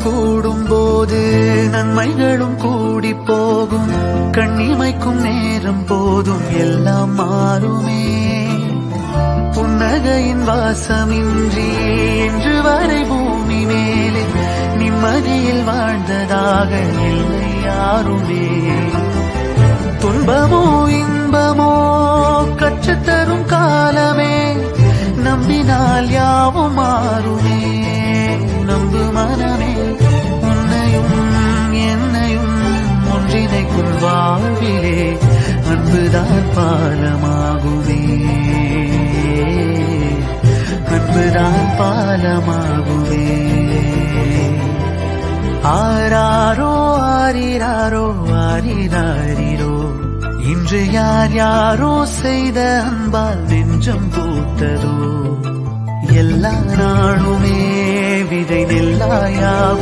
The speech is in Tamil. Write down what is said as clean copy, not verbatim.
கூடும் போது நன்மைகளும் கூடி போகும். கண்ணிமைக்கும் நேரம் போதும் எல்லாம் மாறுமே. புன்னகையின் வாசமின்றி இன்று வரை பூமி மேலே நிம்மதியில் வாழ்ந்ததாக இல்லை யாருமே. துன்பமோ இன்பமோ கற்றுத்தரும் காலமே, நம்பினால் யாவும் மாறுமே. நம்பு மனமே, உன்னையும் என்னையும் ஒன்றிணைக்கும் வாழ்விலே அன்புதான் பாலமாகுமே. அன்புதான் பாலமாகுமே. ஆராரோ ஆரிராரோ ஆரிராரிரோ, இன்று யார் யாரோ செய்த அன்பால் நெஞ்சம் பூத்ததோ. எல்லா நாளுமே விதை நெல்லாயாகும்.